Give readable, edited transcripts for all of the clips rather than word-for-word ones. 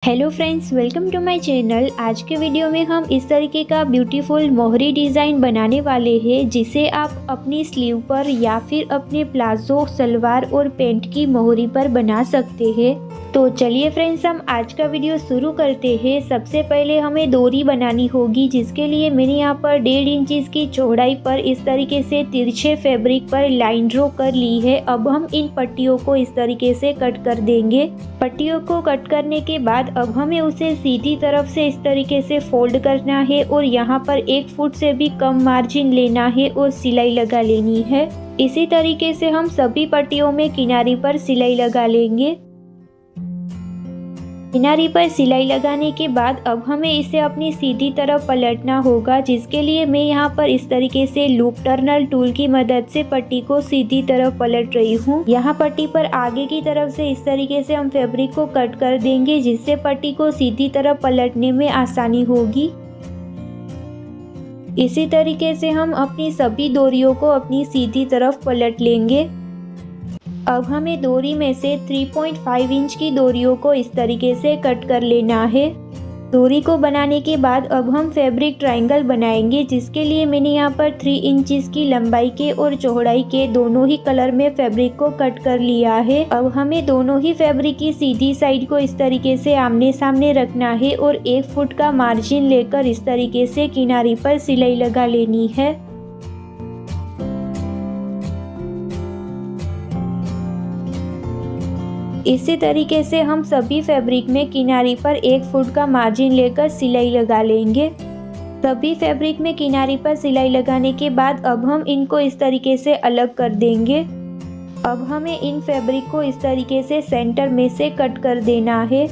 Hello friends, welcome to my channel. आज के video में हम इस तरीके का ब्यूटीफुल मोहरी डिज़ाइन बनाने वाले हैं, जिसे आप अपनी स्लीव पर या फिर अपने प्लाजो, सलवार और पैंट की मोहरी पर बना सकते हैं। तो चलिए फ्रेंड्स, हम आज का वीडियो शुरू करते हैं। सबसे पहले हमें डोरी बनानी होगी, जिसके लिए मैंने यहाँ पर 1.5 इंच की चौड़ाई पर इस तरीके से तिरछे फैब्रिक पर लाइन ड्रॉ कर ली है। अब हम इन पट्टियों को इस तरीके से कट कर देंगे। पट्टियों को कट करने के बाद अब हमें उसे सीधी तरफ से इस तरीके से फोल्ड करना है और यहाँ पर 1 फुट से भी कम मार्जिन लेना है और सिलाई लगा लेनी है। इसी तरीके से हम सभी पट्टियों में किनारी पर सिलाई लगा लेंगे। किनारी पर सिलाई लगाने के बाद अब हमें इसे अपनी सीधी तरफ पलटना होगा, जिसके लिए मैं यहाँ पर इस तरीके से लूप टर्नल टूल की मदद से पट्टी को सीधी तरफ पलट रही हूँ। यहाँ पट्टी पर आगे की तरफ से इस तरीके से हम फैब्रिक को कट कर देंगे, जिससे पट्टी को सीधी तरफ पलटने में आसानी होगी। इसी तरीके से हम अपनी सभी डोरियों को अपनी सीधी तरफ पलट लेंगे। अब हमें डोरी में से 3.5 इंच की डोरियों को इस तरीके से कट कर लेना है। डोरी को बनाने के बाद अब हम फैब्रिक ट्रायंगल बनाएंगे, जिसके लिए मैंने यहाँ पर 3 इंचेस की लंबाई के और चौड़ाई के दोनों ही कलर में फैब्रिक को कट कर लिया है। अब हमें दोनों ही फैब्रिक की सीधी साइड को इस तरीके से आमने सामने रखना है और 1 फुट का मार्जिन लेकर इस तरीके से किनारी पर सिलाई लगा लेनी है। इसी तरीके से हम सभी फैब्रिक में किनारी पर 1 फुट का मार्जिन लेकर सिलाई लगा लेंगे। सभी फैब्रिक में किनारी पर सिलाई लगाने के बाद अब हम इनको इस तरीके से अलग कर देंगे। अब हमें इन फैब्रिक को इस तरीके से सेंटर में से कट कर देना है।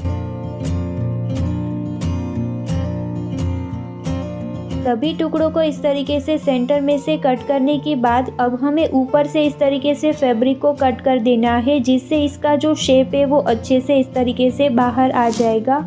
सभी टुकड़ों को इस तरीके से सेंटर में से कट करने के बाद अब हमें ऊपर से इस तरीके से फैब्रिक को कट कर देना है, जिससे इसका जो शेप है वो अच्छे से इस तरीके से बाहर आ जाएगा।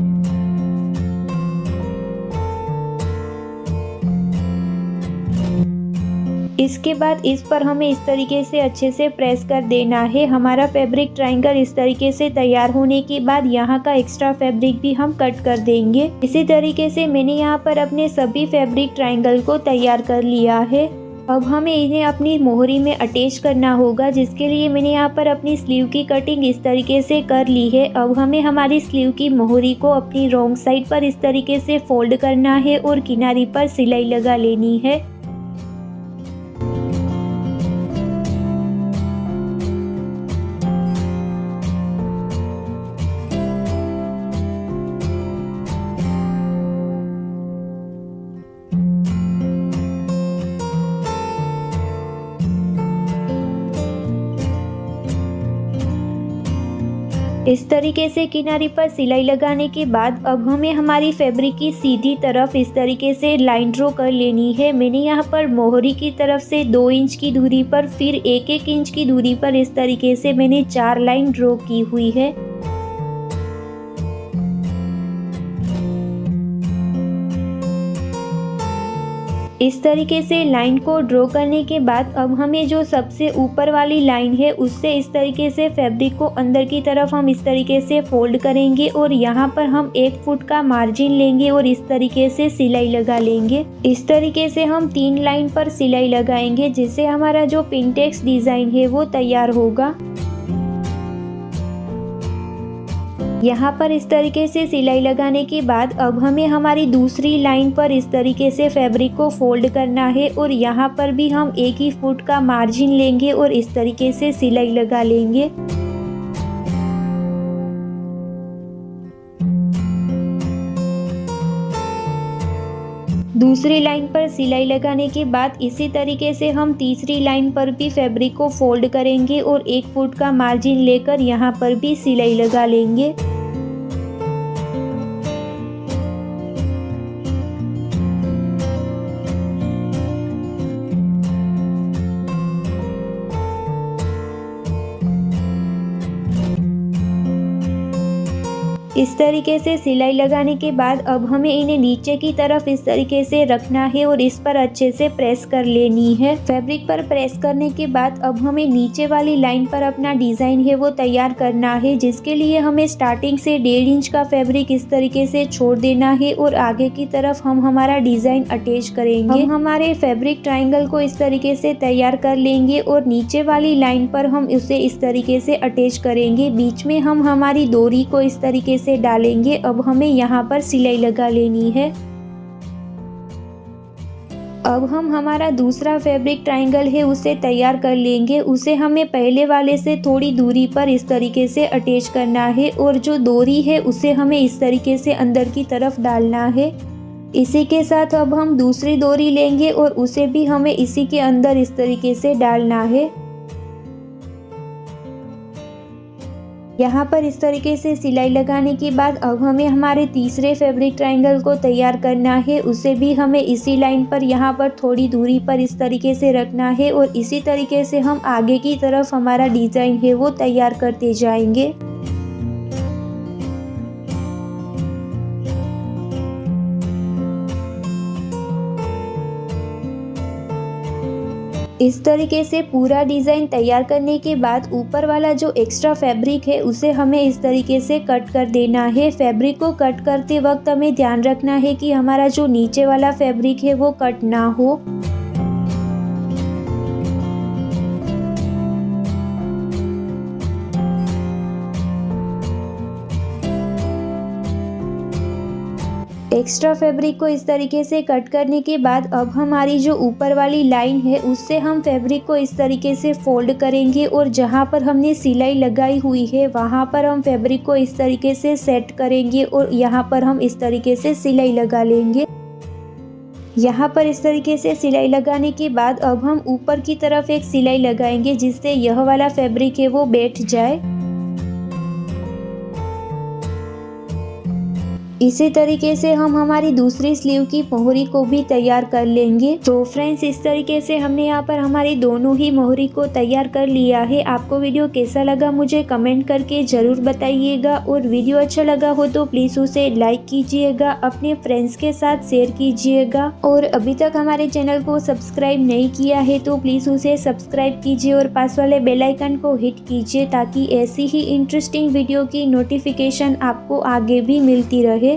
इसके बाद इस पर हमें इस तरीके से अच्छे से प्रेस कर देना है। हमारा फैब्रिक ट्रायंगल इस तरीके से तैयार होने के बाद यहाँ का एक्स्ट्रा फैब्रिक भी हम कट कर देंगे। इसी तरीके से मैंने यहाँ पर अपने सभी फैब्रिक ट्रायंगल को तैयार कर लिया है। अब हमें इन्हें अपनी मोहरी में अटैच करना होगा, जिसके लिए मैंने यहाँ पर अपनी स्लीव की कटिंग इस तरीके से कर ली है। अब हमें हमारी स्लीव की मोहरी को अपनी रॉन्ग साइड पर इस तरीके से फोल्ड करना है और किनारी पर सिलाई लगा लेनी है। इस तरीके से किनारी पर सिलाई लगाने के बाद अब हमें हमारी फैब्रिक की सीधी तरफ इस तरीके से लाइन ड्रॉ कर लेनी है। मैंने यहाँ पर मोहरी की तरफ से 2 इंच की दूरी पर, फिर 1-1 इंच की दूरी पर इस तरीके से मैंने 4 लाइन ड्रॉ की हुई है। इस तरीके से लाइन को ड्रॉ करने के बाद अब हमें जो सबसे ऊपर वाली लाइन है उससे इस तरीके से फैब्रिक को अंदर की तरफ हम इस तरीके से फोल्ड करेंगे और यहाँ पर हम 1 फुट का मार्जिन लेंगे और इस तरीके से सिलाई लगा लेंगे। इस तरीके से हम 3 लाइन पर सिलाई लगाएंगे, जिससे हमारा जो पिनटेक्स डिज़ाइन है वो तैयार होगा। यहाँ पर इस तरीके से सिलाई लगाने के बाद अब हमें हमारी दूसरी लाइन पर इस तरीके से फैब्रिक को फोल्ड करना है और यहाँ पर भी हम 1 ही फुट का मार्जिन लेंगे और इस तरीके से सिलाई लगा लेंगे। दूसरी लाइन पर सिलाई लगाने के बाद इसी तरीके से हम तीसरी लाइन पर भी फैब्रिक को फोल्ड करेंगे और 1 फुट का मार्जिन लेकर यहाँ पर भी सिलाई लगा लेंगे। इस तरीके से सिलाई लगाने के बाद अब हमें इन्हें नीचे की तरफ इस तरीके से रखना है और इस पर अच्छे से प्रेस कर लेनी है। फैब्रिक पर प्रेस करने के बाद अब हमें नीचे वाली लाइन पर अपना डिजाइन है वो तैयार करना है, जिसके लिए हमें स्टार्टिंग से 1.5 इंच का फैब्रिक इस तरीके से छोड़ देना है और आगे की तरफ हम हमारा डिजाइन अटैच करेंगे। हम हमारे फैब्रिक ट्रायंगल को इस तरीके से तैयार कर लेंगे और नीचे वाली लाइन पर हम उसे इस तरीके से अटैच करेंगे। बीच में हम हमारी डोरी को इस तरीके से डालेंगे। अब हमें यहाँ पर सिलाई लगा लेनी है। अब हम हमारा दूसरा फैब्रिक ट्रायंगल है उसे तैयार कर लेंगे। उसे हमें पहले वाले से थोड़ी दूरी पर इस तरीके से अटैच करना है और जो डोरी है उसे हमें इस तरीके से अंदर की तरफ डालना है। इसी के साथ अब हम दूसरी डोरी लेंगे और उसे भी हमें इसी के अंदर इस तरीके से डालना है। यहाँ पर इस तरीके से सिलाई लगाने के बाद अब हमें हमारे तीसरे फैब्रिक ट्रायंगल को तैयार करना है। उसे भी हमें इसी लाइन पर यहाँ पर थोड़ी दूरी पर इस तरीके से रखना है और इसी तरीके से हम आगे की तरफ हमारा डिजाइन है वो तैयार करते जाएंगे। इस तरीके से पूरा डिज़ाइन तैयार करने के बाद ऊपर वाला जो एक्स्ट्रा फैब्रिक है उसे हमें इस तरीके से कट कर देना है। फैब्रिक को कट करते वक्त हमें ध्यान रखना है कि हमारा जो नीचे वाला फैब्रिक है वो कट ना हो। एक्स्ट्रा फैब्रिक को इस तरीके से कट करने के बाद अब हमारी जो ऊपर वाली लाइन है उससे हम फैब्रिक को इस तरीके से फोल्ड करेंगे और जहां पर हमने सिलाई लगाई हुई है वहां पर हम फैब्रिक को इस तरीके से सेट करेंगे और यहां पर हम इस तरीके से सिलाई लगा लेंगे। यहाँ पर इस तरीके से सिलाई लगाने के बाद अब हम ऊपर की तरफ एक सिलाई लगाएंगे जिससे यह वाला फैब्रिक है वो बैठ जाए। इसी तरीके से हम हमारी दूसरी स्लीव की मोहरी को भी तैयार कर लेंगे। तो फ्रेंड्स, इस तरीके से हमने यहाँ पर हमारी दोनों ही मोहरी को तैयार कर लिया है। आपको वीडियो कैसा लगा मुझे कमेंट करके ज़रूर बताइएगा और वीडियो अच्छा लगा हो तो प्लीज़ उसे लाइक कीजिएगा, अपने फ्रेंड्स के साथ शेयर कीजिएगा और अभी तक हमारे चैनल को सब्सक्राइब नहीं किया है तो प्लीज़ उसे सब्सक्राइब कीजिए और पास वाले बेल आइकन को हिट कीजिए ताकि ऐसी ही इंटरेस्टिंग वीडियो की नोटिफिकेशन आपको आगे भी मिलती रहे।